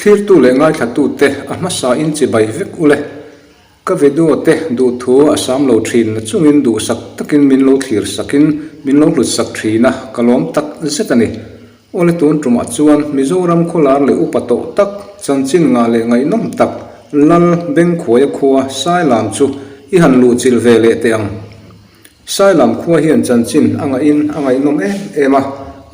thir tu le ngai thatu te ama sa in chi bai vek ule ka video te du thu asam lo thin na chungin du sak takin min lo thlir sakin min lo lut sak thina kalom tak zetani ole tun tuma chuan mizoram kholar le upato tak chanchin nga le ngai nom tak lal beng khoya khuwa sai lam chu I han lu chil ve le te ang sai lam khuwa hian chanchin anga inom ema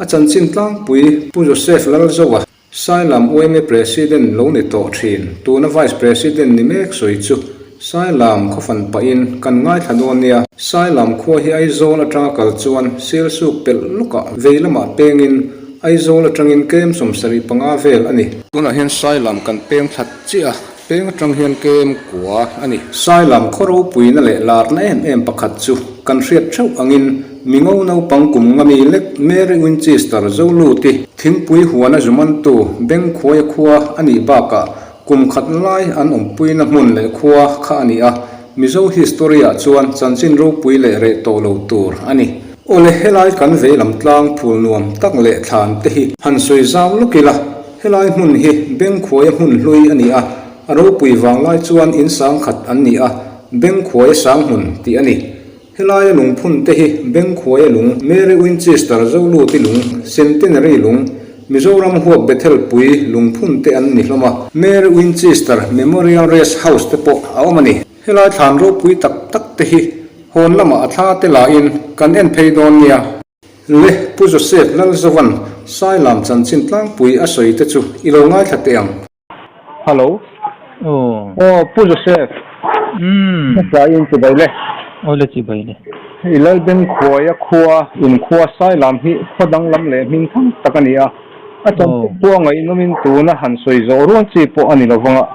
a chanchin tlang pui pu Joseph lal zowa sai lam OMA president lo ni to thin tuna vice president ni mek soi chu sai lam khofan pa in kan ngai thadonia sai lam khuwa hi ai zol atanga kal chuan sel su pel luka veilama pengin ai zol atangin kem som sari panga vel ani tuna hian sai lam kan peng that chia peng atang hian kem kwa ani sai lam khoro puina le lar na em pakhat chu kan riat thau angin mingo no pangkum ngami lek Mary Winchester zolu ti thingpui huana zuman tu beng khoya khuwa ani baka kum khat lai an puina mun le khuwa kha ani a mizo historia chuan chanchin ro pui le re to lo tur ani ole helai kan veilam tlang phul nuam tak le than te hi han soi zaw lukila helai mun hi beng khoya hun hlui ani a aro pui wang lai chuan in sang khat an ni a beng khoya sang hun ti ani helai lung phun te hi beng khoya lung Mary Winchester zolu ti lung centenary lung Mizoram huwa Bethel pui lung phun te an ni hloma Mary Winchester Memorial Rest House te po awmani helai than ro pui tak tak te hi hon lama atha te la in kan en pheidon nia le pu Joseph lal zowan sai lam chanchin tlang pui a soi te chu ilo ngai thateng hello pu Joseph sa in chu bai le ole chi bai le ilal ben khoya khuwa in khuwa sai lam hi khodang lam le min thang takania a chan pu ngai nomin tu na han soi zo ron chi po ani lo wanga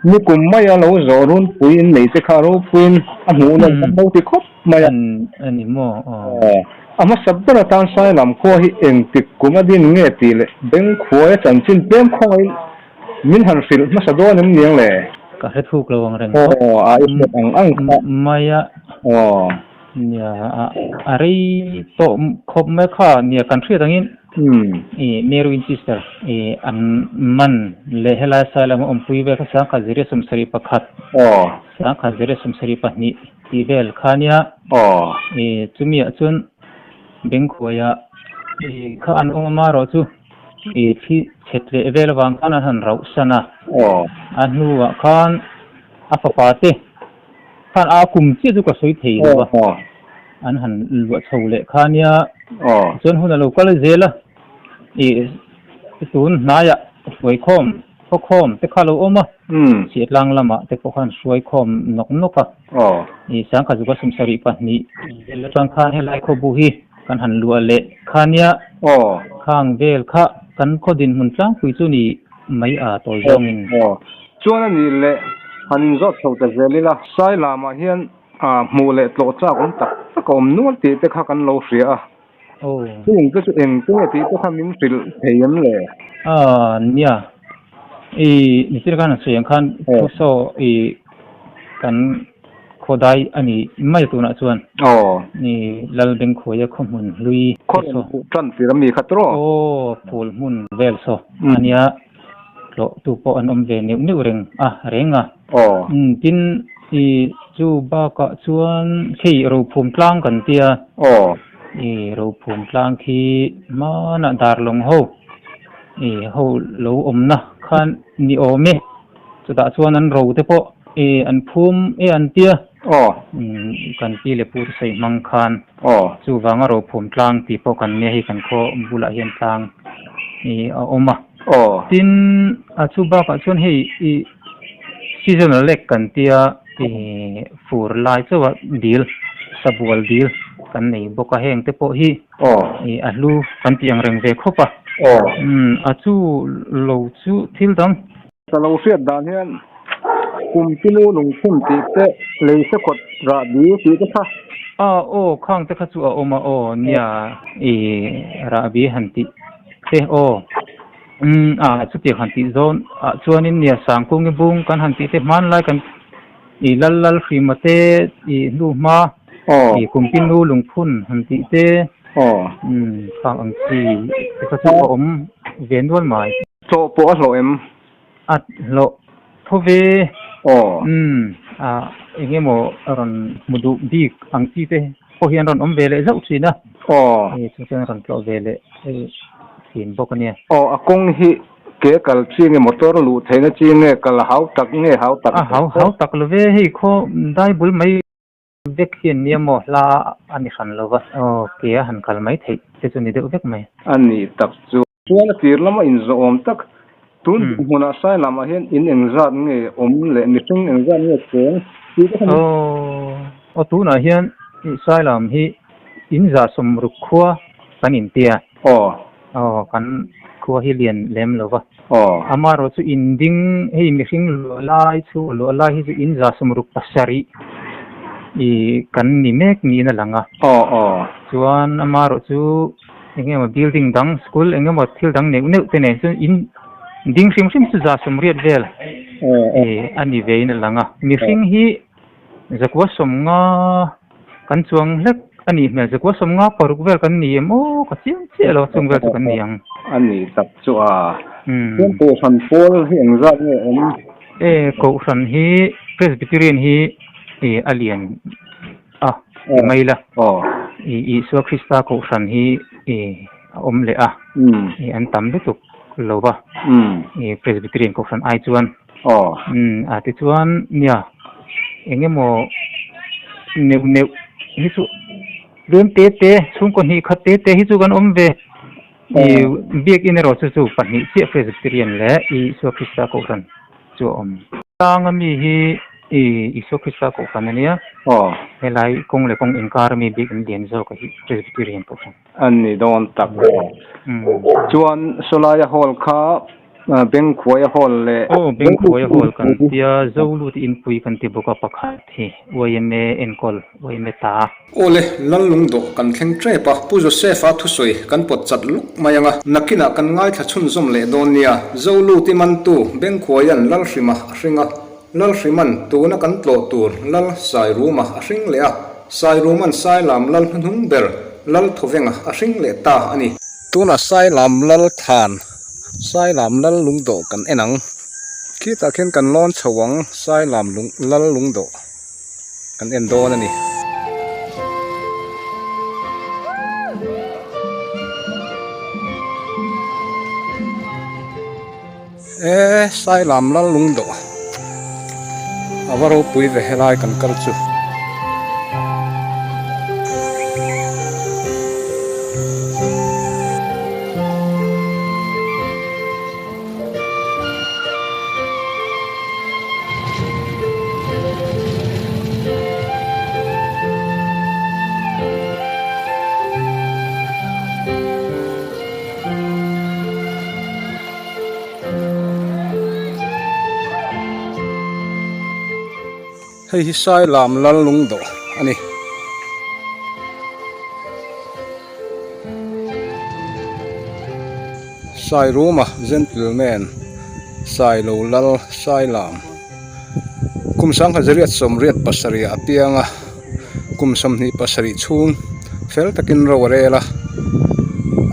ni kum maya lo zo ron puin nei se kharo puin a mu na mo ti khop maya ani mo ama sabra tan sai lam kho hi eng tik kuma din nge ti le ben khoya chanchin pem khoi min han fil ma sa do nem niang le ka he thuk lo wang reng ang maya nia ari to khop me kha nia country tangin Mary Winchester an man le hela salam pui be ka sa ka zire sum sari pakhat sa ka zire sum sari pahni ti bel khania chumi chun beng khoya kha an ma ro chu thi chetre vel wang kana han rau sana anu wa khan afapate khan a kum chi chu ka soi thei ba an han lwa chole khania chon huna local zela tun naya suai khom te khalo oma si lang lama te ko khan suai khom nok noka sang kha ju ka sumsari pahni electron khan helai kho bu hi kan han lua le khania khang vel kha kan khodin mun tlang pui chu ni mai a tol jongin chuan ni le hanin zo thau ta zelila sai lama hian mu le tlo cha kon tak takom nual ti te kha kan lo hria chung ke chu eng te ti to kha min fil theiam le nia ni sir kan se yang khan so kan khodai ani mai tu na chuan ni lal beng khoya khomun lui so tran tirami khatro pol mun vel so ania lo tu po an ve ni reng renga tin chu ba ka chuan khei ro phum tlang kan tia ro phum tlang khi ma na dar long ho ho lo omna khan ni ome chu da chuan an ro te po an phum an tia kan pi le pur sei mang khan chu wanga ro phum tlang ti po kan ne hi kan kho bula hian tlang oma tin chu ba ka chuan hei seasonal lek kan tia fur lai chawa dil sabual dil kan nei boka heng te po hi alu kan tiang reng ve khopa chu lo chu thil dam lo fiat dan hian kum tinu lung phun ti te lei se khot ra bi ti te kha khang te kha chu oma nia ra bi han ti te chu ti han ti zon chuanin nia sang kung bung kan han ti te man lai kan lal khri mate nu ma kumpin nu lung phun han ti te khang ang chi te kha chu om ven wal mai โตปอโลเอ็มอัดโลทเวเองโมรอนมุดูดีอังจีเตพอเฮียนรอนอมเวเลเจ้าสินะสุดท้ายรอนโลเวเลสินบอกเนี่ยอากงฮิเกกัลชีเงมอเตอร์ลูเทนจีเงกัลเฮาตักเงเฮาตักเฮาตักเลเวฮิโคได้บุลไม่เด็กเขียนเนี่ยโมลาอันนี้ขันเลวะเกียหันคัลไม่ถี่จะจุนี่เด็กเด็กไหมอันนี้ตักส่วนที่เรามาอินโซอมตักตุนมุนาไซลามาเห็นอินเอ็งซัดเงอมเล่มิซิงเอ็งซัดเงเสียงตุนอาเห็นไซลามฮีอินซาสมรุขัวกันอินเตียกันขัวฮิเลียนเลมเลวะอามารู้สึกอินดิ้งฮีมิซิงลัวไล่ชูลัวไล่ฮีจะอินซาสมรุปัสสารีกันนี่เมกนี่นั่นหลังส่วนอามารู้สึกเองมา building ดัง school เองมาที่ดังเนี่ยเนี่ยแต่เนี่ยส่วนอินดิ้งซิมสุดจะสมเรียดเวลอันนี้เวนั่นหลังมิซิงฮีจะกว่าสมงากันช่วงเล็กอันนี้เนี่ยจะกว่าสมงาปรุกเวลกันนี่โอ้ก็เสียแล้วสมเวลกันนี่ยังอันนี้ตับจัวเรื่องโกสันโฟลเฮียงซัดเนี่ยโกสันฮีเพรสบิเทเรียนฮีอเลียนไม่ละสัวคริสตาโกสันฮีอมเลยอันตั้มได้ถูกโลบะเพรสบิเทเรียนโกสันไอจวนที่จวนเนี่ยเองโมเนวฮิสุเรื่องเตะช่วงคนฮีขัดเตะฮิสุกันอมเวเบียกอินโรสุปันฮิเสียเพรสบิเทเรียนและสัวคริสตาโกสันจวมต่างมีฮีสัวคริสตาโกสันเนี่ยเวลาคงเลยคงอินคาร์มีเบียกอินเดียนโซก็ฮิเพรสบิเทเรียนโกสันอันนี้โดนตักจวนโซลายาฮอลคาเบงขวยฮอลเลยเบงขวยฮอลกันที่จะลูดอินปุยกันที่บุกปักหัดที่วัยเมเอ็นคอลวัยเมตาโอเลลันลุงโดกันแข่งเทรปะผู้จะเซฟาทุสวยกันปดจัดลุกมายังนักกินากันง่ายถ้าชุนสมเลโดนเนี่ยจะลูดมันตูเบงขวยยันลัลริมาริงะลัลริมันตูนักกันโตตูลัลสายรูมาริงเลยสายรูมันสายลำลัลนุ่งเบลลัลทเวงริงเลยตาอันนี้ตูน่ะสายลำลัลทานสายลำลัลลุงโดกันเอ็นังคิดตะเข็นกันล้อนฉวังสายลำลุงลัลลุงโดกันเอ็นโดนั่นนี่สายลำลัลลุงโดอาวารูปุยเวลายกันกัลจูให้สายลำลัลลุงโดอันนี้สายรูมาเจนติลแมนสายโลลัลสายลำกุมสังขจริยสมเรียดปัสริอาเปียงกุมสมนิปัสริชุงเฟลตะกินเราเรล่ะ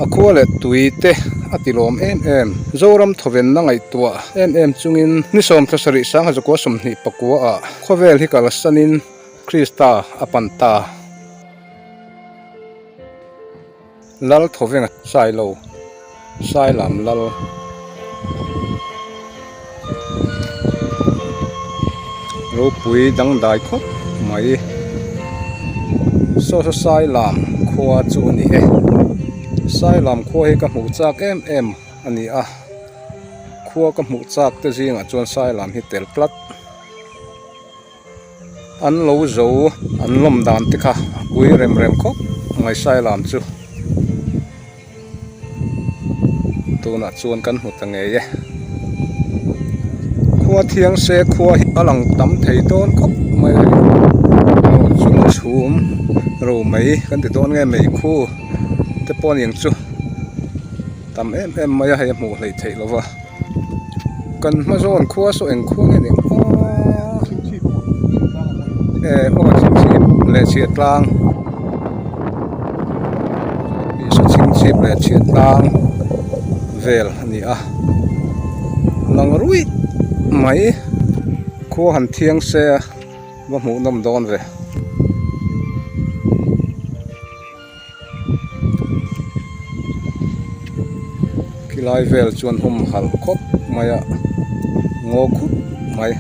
อควาเลตุยเตอติลอมเอ็มโจรัมทเวนนั่งไอตัวเอ็มจุงอินนิสอมทศริสังหจะกัวสมนิปกัวขวเวลฮิกาลสันินคริสตาอปันตาลัลทเวงสายโลสายลำลัลรูปุยดังได้ครบไม่โซสายลำขวาจูนี่สายลำขวาให้กับหมูจากเอ็มอันนี้ขวากับหมูจากตัวจริงจวนสายลำฮิตเตลพลัดอันโลโจอันลมดานติค่ะกุยเร็มครบไม่สายลำจูตัวน่ะชวนกันหมดตั้งไงขวาเทียงเสกขวาอลังตั้มไทยต้นก็ไม่ชุ่มรู้ไหมกันติดต้นไงไม่คู่แต่ปอนยังจู่ตั้มเอ็มไม่ให้หมูเลยไทยหรอวะกันมาโซนขวาโซนขวาเนี่ยโอ้ชิมเลเชียกลางมีชิมเลเชียกลางเวลนี่ lang rui mai kho han thiang se wa mu nam don ve kilai vel chuan hum hal khop maya ngo khut mai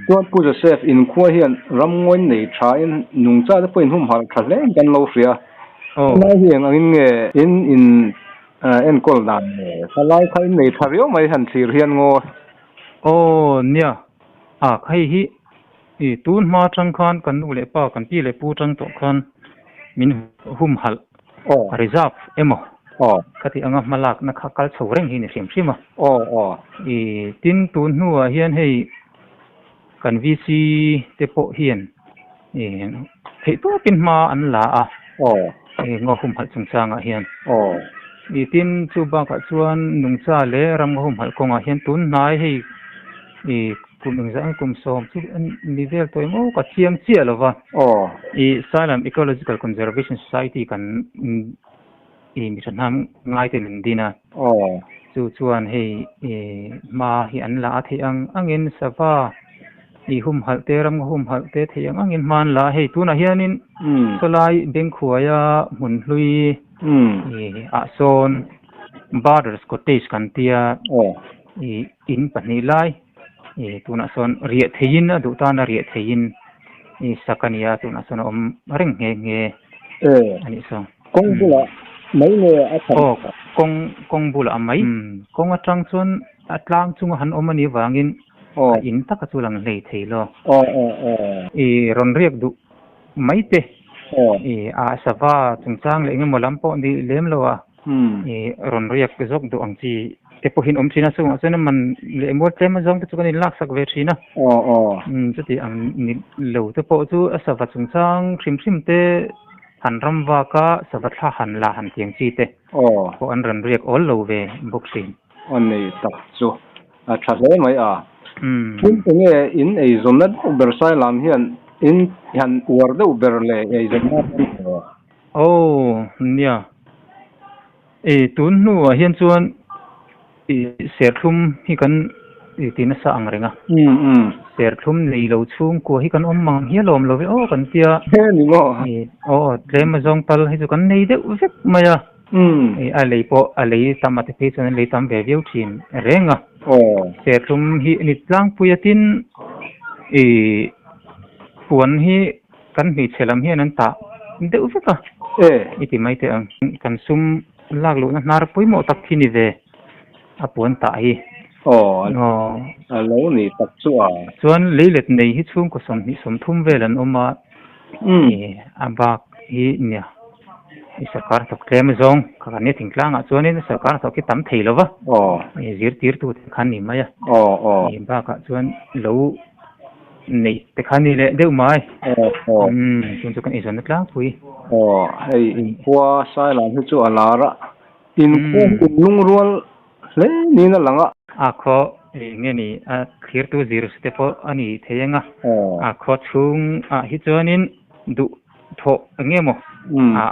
chuan pu Joseph in khuwa hian ram ngoin nei tha in nung cha te poin hum hal thale kan lo fria na hian angin nge in en kol dan salai khai nei thario mai han thir hian ngo nia khai hi tun ma tang khan kan u le pa kan pi le pu tang to khan min hum hal reserve emo kati anga malak na khakal chhoreng hi ni sim sima tin tun nuwa hian hei kan VC te po hian hei to pin ma an la ngo hum hal chung changa hian tin chu ba ka chuan nung cha le ram hum hal konga hian tun nai hei kum engza kum som chu level toy mo ka chiang chia lova Salem Ecological Conservation Society kan mi thanam ngai te min dina chu chuan hei ma hi an la the angin sava hum halte ram hum halte theyang angin man la hei tuna hianin solai beng khuaya mun hlui a son borders cottage kan tia in pani lai tuna son ria thein adu ta na ria thein sakania tuna son om reng nge ani so kong bula mai ne a kong bula mai kong atang chon atlang chung han omani wangin in taka chulang lei theilo ron riak du mai te a sava chungchang le nge molam po ni lem lowa ron riak zok du angchi te po hin omchina chung achena man le mo tlem zong te chukan in lak sak ve thina chuti ang ni lo te po chu a sava chungchang khrim te han ramwa ka savatha han la han tiang chi te po an ran riak all lo ve boxing ani tak chu a thale mai kun nge in ei zonat bersai lam hian in han war de ber le ei zonat nia tun nu hian chuan serthum hi kan tina sa angrenga serthum nei lo chung ko hi kan mang hi lom lo ve kan tia he ni mo tlem zong tal hi chu kan nei de vek maya a lei po a lei tamate pe chuan lei tam ve veu thin renga serthum hi ni tlang puyatin puan hi kan mi chelam hian an ta de veka iti mai te ang kan sum lag lo na nar pui mo tak thini ve a puan ta hi alo ni tak chu chuan leilet nei hi chung ko som ni som thum velan oma abak hi nia sarkar tok tlem zong ka ne thingtlang a chuan in sarkar tok ki tam theilova zir tir tu khan ni maya ba ka chuan lo nei te khani le deu mai chun chu kan izon tlang pui hei kwa sai lam hi chu alara in lung rual le ni na langa kho nge ni clear to zero step ani theyenga kho chung hi chuanin du tho nge mo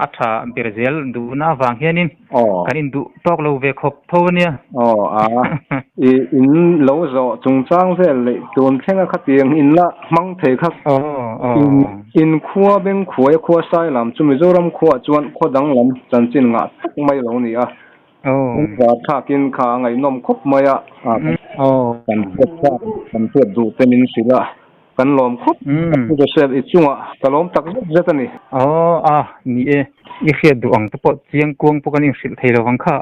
atha berzel du na wang hianin kanin du tok lo ve khop thonia in lo zo chungchang vel le ton thenga khatiang in la mang the khak in khuwa beng khuwa sai lam chumi zoram khuwa chuan khodang lam chanchin nga mai lo ni wa thakin kha ngai nom khop maya kan phet du temin sila kan lom khop ku Joseph ichunga kalom tak zetani ni i khiat du ang po chiang kuang po kanin sil theilo wang kha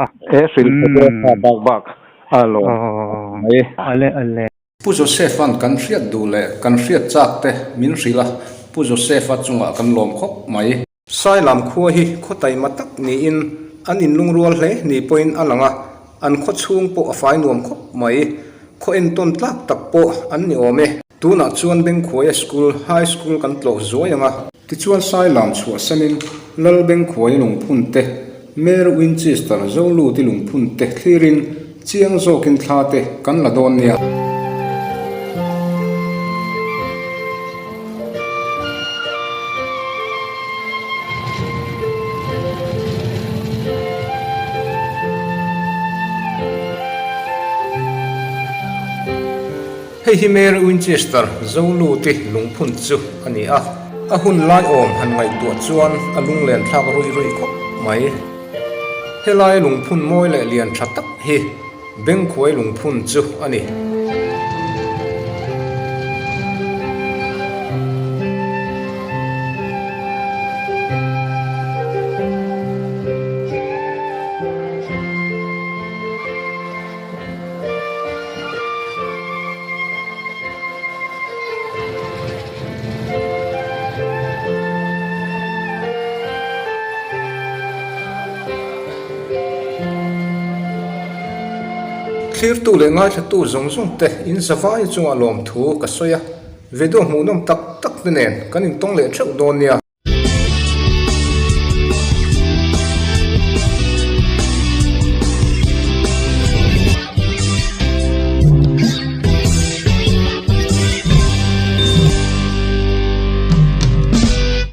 sil bak alo ale pu Joseph an kan riat du le kan riat chak te min rila pu Joseph achunga kan lom khop mai sai lam khuwa hi khotai matak ni in an in lungrual hle ni point alanga an kho chung po afai nuam khop mai kho en ton tlak tak po an ni ome tuna chuan beng khoya school high school kan tlo zoyanga ti chuan sai lam chua sanin lal beng khoi lung phun te mer Winchester zolu ti lung phun te thlirin chiang zokin thla te kan la don nia hei hi Mary Winchester zolu ti lungphun chu ani a hun lai om han ngai tu chuan a lung len thak rui rui khop mai helai lungphun moi le lian tha tak hi beng khoi lungphun chu ani clear tu le ngai thatu zong zong te in zawai chunga lom thu ka soya vedo hmunom tak tak nen kanin tong le theu don nia